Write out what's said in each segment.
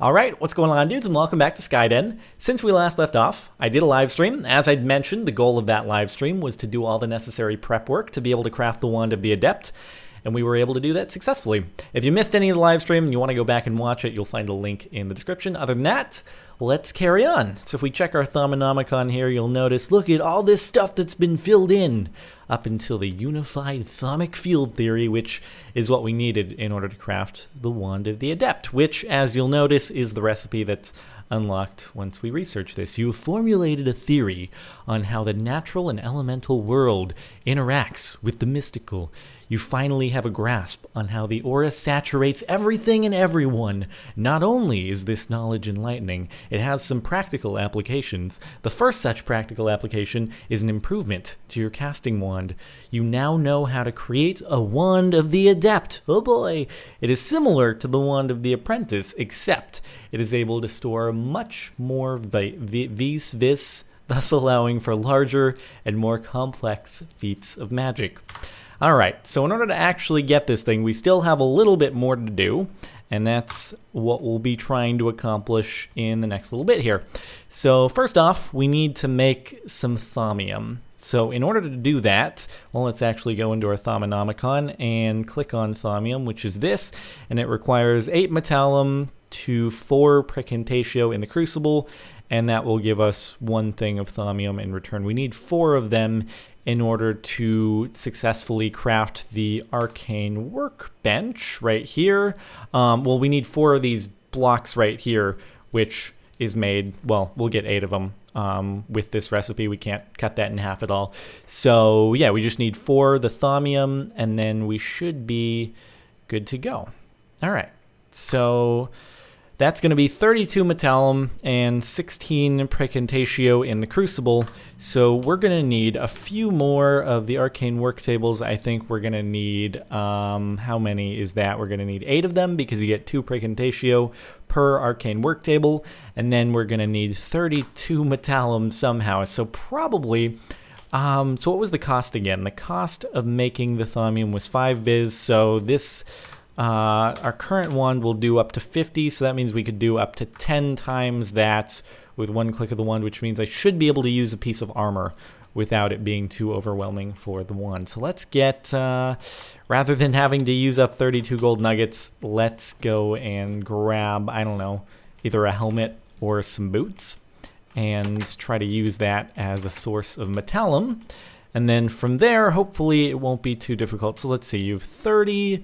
Alright, what's going on, dudes, and welcome back to Skyden. Since we last left off, I did a live stream. As I'd mentioned, the goal of that live stream was to do all the necessary prep work to be able to craft the Wand of the Adept, and we were able to do that successfully. If you missed any of the live stream and you want to go back and watch it, you'll find a link in the description. Other than that, let's carry on. So if we check our Thaumonomicon here, you'll notice, look at all this stuff that's been filled in up until the unified thaumic field theory, which is what we needed in order to craft the Wand of the Adept, which, as you'll notice, is the recipe that's unlocked once we research this. You have formulated a theory on how the natural and elemental world interacts with the mystical. You finally have a grasp on how the aura saturates everything and everyone. Not only is this knowledge enlightening, it has some practical applications. The first such practical application is an improvement to your casting wand. You now know how to create a Wand of the Adept. Oh boy! It is similar to the Wand of the Apprentice, except it is able to store much more vis, thus allowing for larger and more complex feats of magic. Alright, so in order to actually get this thing, we still have a little bit more to do, and that's what we'll be trying to accomplish in the next little bit here. So first off, we need to make some thaumium. So in order to do that, well, let's actually go into our Thaumonomicon and click on thaumium, which is this, and it requires 8 metallum to 4 precantatio in the crucible, and that will give us 1 thing of thaumium in return. We need 4 of them in order to successfully craft the Arcane Workbench right here. Well, we need 4 of these blocks right here, which is made, well, we'll get 8 of them with this recipe. We can't cut that in half at all. So yeah, we just need 4 the thaumium, and then we should be good to go. All right, so that's going to be 32 metallum and 16 precantatio in the crucible. So we're going to need a few more of the arcane work tables. I think we're going to need, how many is that? We're going to need 8 of them because you get 2 precantatio per arcane work table. And then we're going to need 32 metallum somehow. So probably, so what was the cost again? The cost of making the thaumium was 5 vis. So this, our current wand will do up to 50, so that means we could do up to 10 times that with 1 click of the wand, which means I should be able to use a piece of armor without it being too overwhelming for the wand. So let's get, rather than having to use up 32 gold nuggets, let's go and grab, I don't know, either a helmet or some boots, and try to use that as a source of metallum. And then from there, hopefully it won't be too difficult. So let's see, you have 30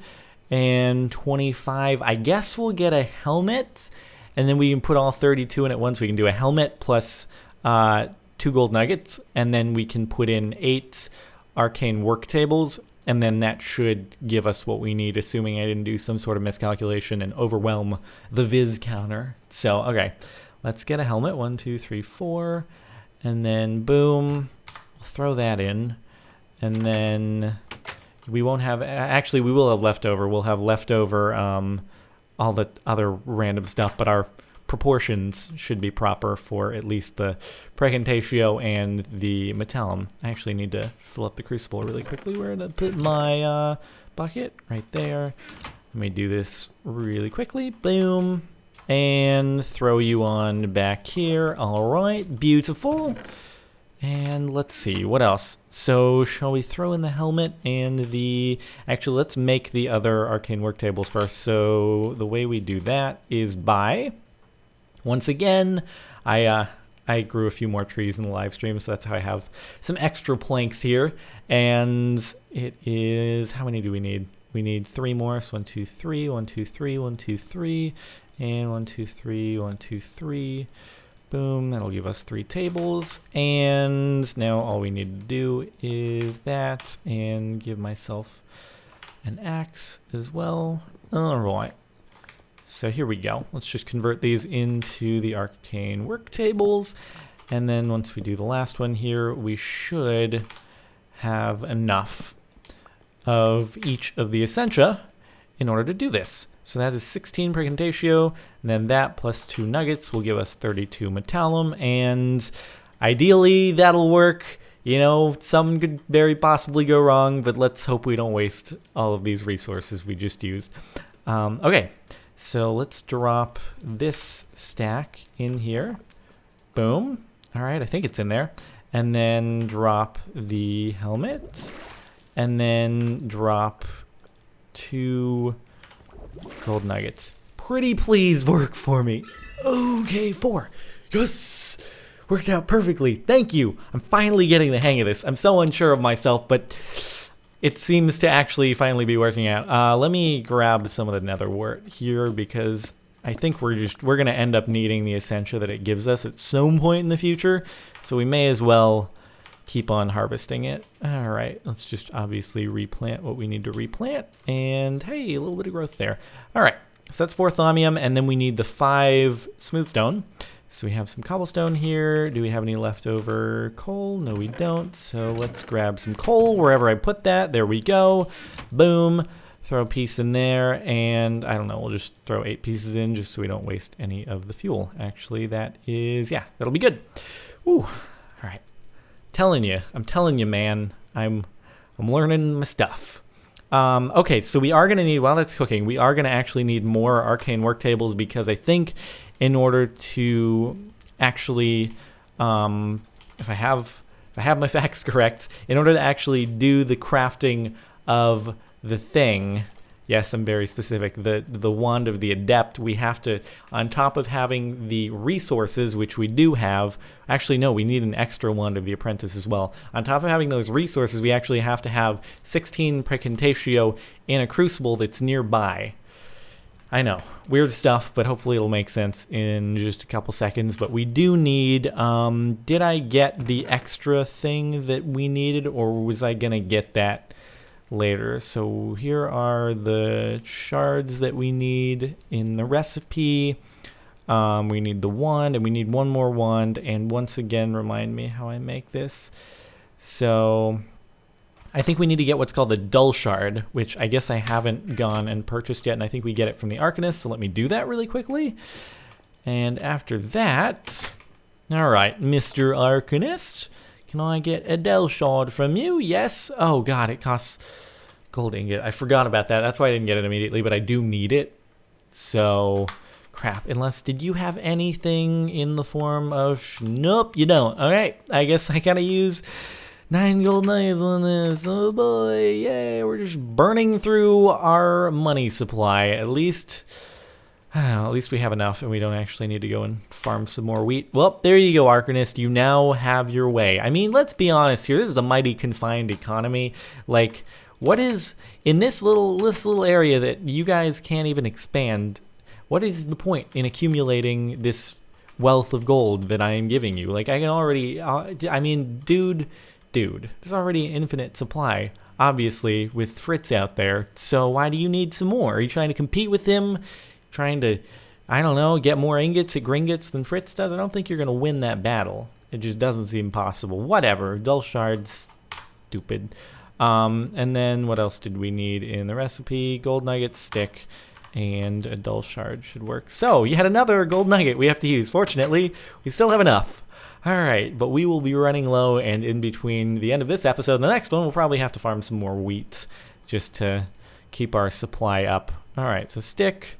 and 25. I guess we'll get a helmet, and then we can put all 32 in at once. We can do a helmet plus 2 gold nuggets, and then we can put in 8 arcane work tables, and then that should give us what we need, assuming I didn't do some sort of miscalculation and overwhelm the viz counter. So, okay, let's get a helmet. 1, 2, 3, 4, and then boom, we'll throw that in, and then we won't have, actually we will have leftover. We'll have leftover all the other random stuff, but our proportions should be proper for at least the precantatio and the metallum. I actually need to fill up the crucible really quickly. Where to put my bucket? Right there. Let me do this really quickly. Boom. And throw you on back here. All right, beautiful. And let's see, what else? So shall we throw in the helmet and the... Actually, let's make the other arcane work tables first. So the way we do that is by... Once again, I grew a few more trees in the live stream, so that's how I have some extra planks here. And it is... How many do we need? We need 3 more. So 1, 2, 3, 1, 2, 3, 1, 2, 3, and 1, 2, 3, 1, 2, 3... Boom, that'll give us 3 tables, and now all we need to do is that, and give myself an axe as well. Alright, so here we go. Let's just convert these into the arcane work tables, and then once we do the last one here, we should have enough of each of the essentia in order to do this. So that is 16 precantatio, and then that plus 2 nuggets will give us 32 metallum, and ideally that'll work. You know, some could very possibly go wrong, but let's hope we don't waste all of these resources we just used. Okay, So let's drop this stack in here. Boom. All right, I think it's in there. And then drop the helmet. And then drop 2 gold nuggets. Pretty please work for me. Okay, 4. Yes! Worked out perfectly. Thank you. I'm finally getting the hang of this. I'm so unsure of myself, but it seems to actually finally be working out. Let me grab some of the nether wart here because I think we're going to end up needing the essentia that it gives us at some point in the future. So we may as well keep on harvesting it. All right, let's just obviously replant what we need to replant. And hey, a little bit of growth there. All right, so that's 4 thaumium, and then we need the 5 smooth stone. So we have some cobblestone here. Do we have any leftover coal? No, we don't. So let's grab some coal wherever I put that. There we go. Boom. Throw a piece in there, and I don't know, we'll just throw 8 pieces in just so we don't waste any of the fuel. Actually, that is, yeah, that'll be good. Ooh, all right. I'm telling you, man, I'm learning my stuff. Okay, so we are gonna need, while that's cooking, we are gonna actually need more arcane work tables because I think in order to actually, if I have my facts correct, in order to actually do the crafting of the thing, yes, I'm very specific, the wand of the Adept, we have to, on top of having the resources, which we do have, actually no, we need an extra wand of the Apprentice as well. On top of having those resources, we actually have to have 16 Precantatio in a crucible that's nearby. I know, weird stuff, but hopefully it'll make sense in just a couple seconds. But we do need, did I get the extra thing that we needed, or was I gonna get that later? So here are the shards that we need in the recipe. We need the wand, and we need 1 more wand. And once again, remind me how I make this. So I think we need to get what's called the dull shard, which I guess I haven't gone and purchased yet, and I think we get it from the Arcanist, so let me do that really quickly. And after that, all right, Mr. Arcanist, can I get a dull shard from you? Yes. Oh god, it costs gold ingot. I forgot about that. That's why I didn't get it immediately, but I do need it. So crap, unless, did you have anything in the form of, nope, you don't. All right, I guess I gotta use 9 gold nuggets on this. Oh boy, yay, we're just burning through our money supply. At least we have enough and we don't actually need to go and farm some more wheat. Well, there you go, Arcanist. You now have your way. I mean, let's be honest here. This is a mighty confined economy. Like, what is, in this little area that you guys can't even expand, what is the point in accumulating this wealth of gold that I am giving you? Like, I can already, I mean, dude, there's already an infinite supply, obviously, with Fritz out there, so why do you need some more? Are you trying to compete with him? Trying to, I don't know, get more ingots at Gringotts than Fritz does? I don't think you're going to win that battle. It just doesn't seem possible. Whatever, dull shards, stupid. And then what else did we need in the recipe? Gold nugget, stick, and a dull shard should work. So, yet another gold nugget we have to use. Fortunately, we still have enough. Alright, but we will be running low, and in between the end of this episode and the next one, we'll probably have to farm some more wheat just to keep our supply up. Alright, so stick,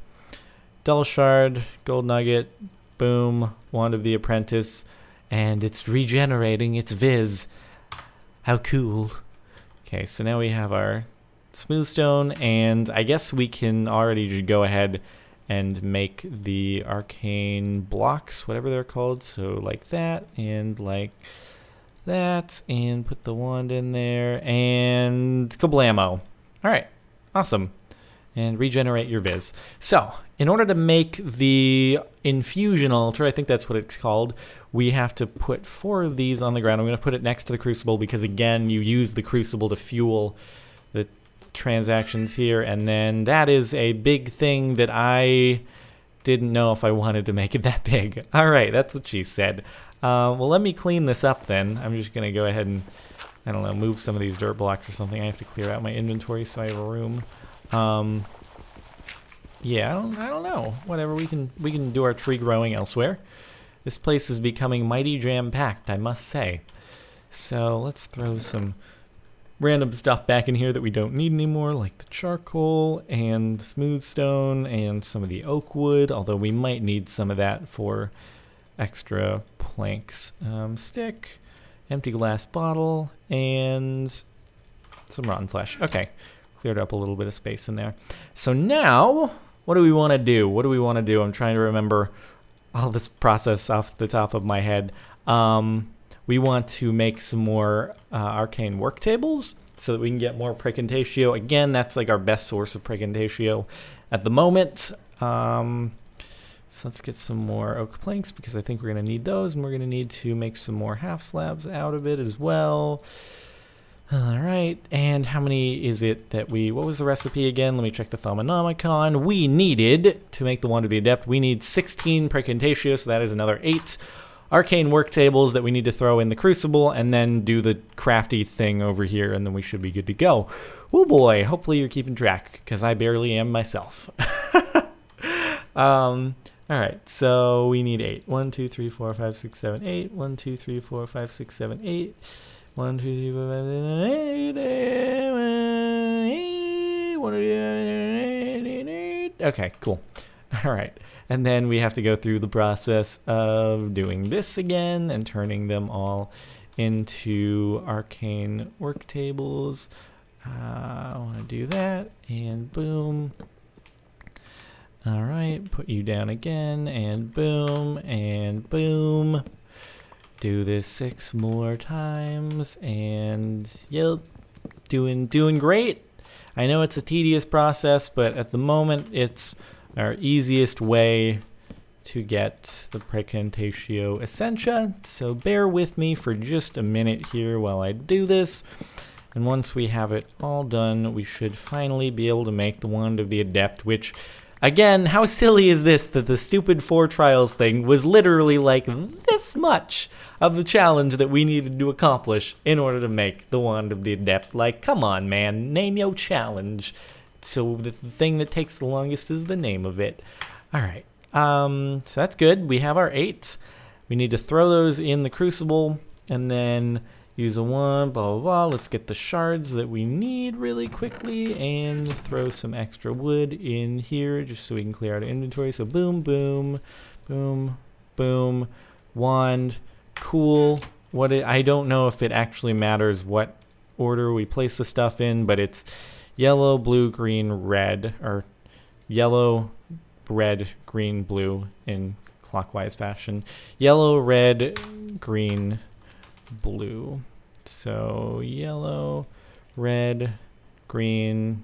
dull shard, gold nugget, boom, wand of the Apprentice, and it's regenerating its viz. How cool. Okay, so now we have our smooth stone, and I guess we can already just go ahead and make the arcane blocks, whatever they're called. So like that, and like that, and put the wand in there, and kablamo. All right, awesome. And regenerate your viz. So, in order to make the infusion altar, I think that's what it's called, we have to put 4 of these on the ground. I'm going to put it next to the crucible because, again, you use the crucible to fuel the transactions here, and then that is a big thing that I didn't know if I wanted to make it that big. All right, that's what she said. Well, let me clean this up then. I'm just going to go ahead and, I don't know, move some of these dirt blocks or something. I have to clear out my inventory so I have a room. Yeah, I don't know. Whatever, we can do our tree growing elsewhere. This place is becoming mighty jam-packed, I must say. So let's throw some random stuff back in here that we don't need anymore, like the charcoal and the smooth stone and some of the oak wood, although we might need some of that for extra planks. Stick, empty glass bottle, and some rotten flesh. Okay, cleared up a little bit of space in there. So now, what do we want to do? What do we want to do? I'm trying to remember all this process off the top of my head. We want to make some more arcane work tables so that we can get more precantatio. Again, that's like our best source of precantatio at the moment. So let's get some more oak planks because I think we're going to need those, and we're going to need to make some more half slabs out of it as well. All right, and how many is it that what was the recipe again? Let me check the Thaumonomicon. We needed, to make the Wand of the Adept, we need 16 precantatio, so that is another 8 arcane work tables that we need to throw in the crucible and then do the crafty thing over here, and then we should be good to go. Oh boy, hopefully you're keeping track because I barely am myself. All right, so we need 8. 1, 2, 3, 4, 5, 6, 7, 8. 1, 2, 3, 4, 5, 6, 7, 8. 1, 2, 3, 4, 5, 6, 7, 8. Okay, cool. All right. And then we have to go through the process of doing this again and turning them all into arcane work tables. I want to do that, and boom. All right, put you down again, and boom, and boom. Do this 6 more times, and yep, doing great. I know it's a tedious process, but at the moment it's our easiest way to get the precantatio essentia. So bear with me for just a minute here while I do this. And once we have it all done, we should finally be able to make the Wand of the Adept, which, again, how silly is this that the stupid 4 trials thing was literally like this much of the challenge that we needed to accomplish in order to make the Wand of the Adept. Like, come on, man, name your challenge. So the thing that takes the longest is the name of it. All right, so that's good. We have our 8. We need to throw those in the crucible and then use a wand, blah, blah, blah. Let's get the shards that we need really quickly and throw some extra wood in here just so we can clear out our inventory. So boom, boom, boom, boom, wand, cool. I don't know if it actually matters what order we place the stuff in, but it's yellow, blue, green, red, or yellow, red, green, blue in clockwise fashion. Yellow, red, green, blue. So yellow, red, green,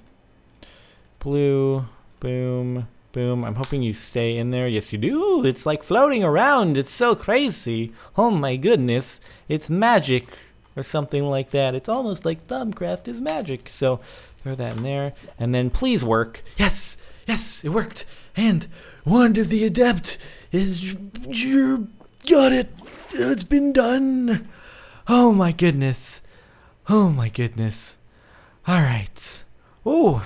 blue, boom, boom. I'm hoping you stay in there. Yes, you do. It's like floating around. It's so crazy. Oh my goodness. It's magic or something like that. It's almost like Thumbcraft is magic. So throw that in there, and then please work. Yes, yes, it worked. And Wand of the Adept you got it. It's been done. Oh my goodness. Oh my goodness. All right. Ooh.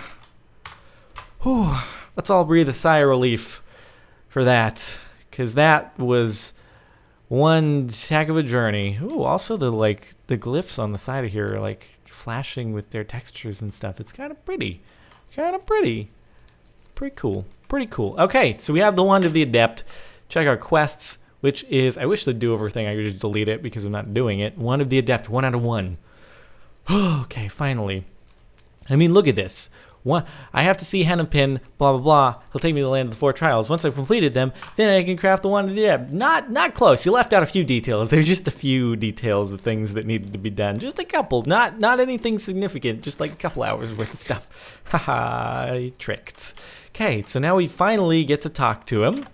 Ooh. Let's all breathe a sigh of relief for that, because that was one heck of a journey. Ooh, also the glyphs on the side of here are like flashing with their textures and stuff. It's kind of pretty. Pretty cool. Pretty cool. Okay, so we have the Wand of the Adept. Check our quests, which is, I wish the do-over thing, I could just delete it because I'm not doing it. Wand of the Adept, 1 out of 1. Okay, finally. I mean, look at this. I have to see Hennepin, blah, blah, blah. He'll take me to the land of the 4 trials. Once I've completed them, then I can craft the Wand of the Adept. Not close. You left out a few details. There's just a few details of things that needed to be done. Just a couple. Not anything significant. Just like a couple hours worth of stuff. Haha, tricked. Okay, so now we finally get to talk to him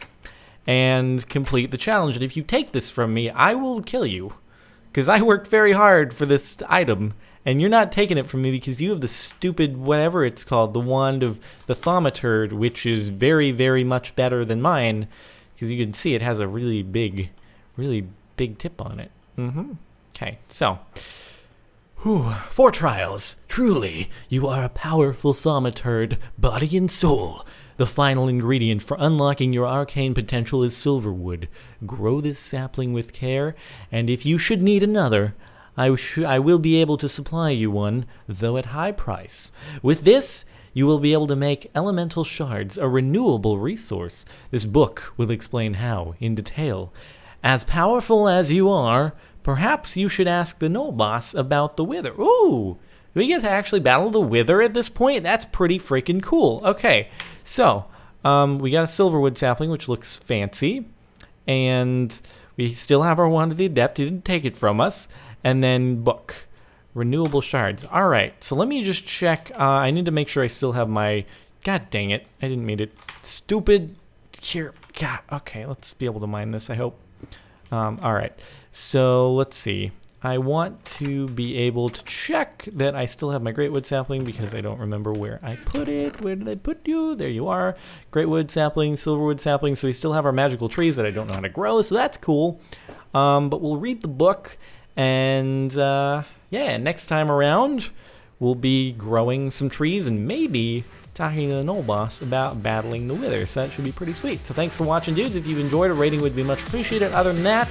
and complete the challenge. And if you take this from me, I will kill you. Because I worked very hard for this item. And you're not taking it from me because you have the stupid, whatever it's called, the Wand of the Thaumaturd, which is very, very much better than mine. Because you can see it has a really big tip on it. Okay, so. 4 trials. Truly, you are a powerful Thaumaturd, body and soul. The final ingredient for unlocking your arcane potential is silverwood. Grow this sapling with care, and if you should need another, I will be able to supply you one, though at high price. With this, you will be able to make elemental shards a renewable resource. This book will explain how, in detail. As powerful as you are, perhaps you should ask the Null Boss about the Wither. Ooh! Do we get to actually battle the Wither at this point? That's pretty freaking cool. Okay, so, we got a Silverwood sapling, which looks fancy. And we still have our Wand of the Adept. He didn't take it from us. And then book. Renewable shards. Alright, so let me just check. I need to make sure I still have my... God dang it. I didn't mean it. Stupid... Here. God, okay, let's be able to mine this, I hope. Alright, so let's see. I want to be able to check that I still have my Greatwood sapling because I don't remember where I put it. Where did I put you? There you are. Greatwood sapling, Silverwood sapling. So we still have our magical trees that I don't know how to grow, so that's cool. But we'll read the book, and yeah, next time around, we'll be growing some trees and maybe talking to the Null Boss about battling the Wither. So that should be pretty sweet. So thanks for watching, dudes. If you enjoyed, a rating would be much appreciated. Other than that,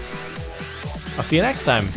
I'll see you next time.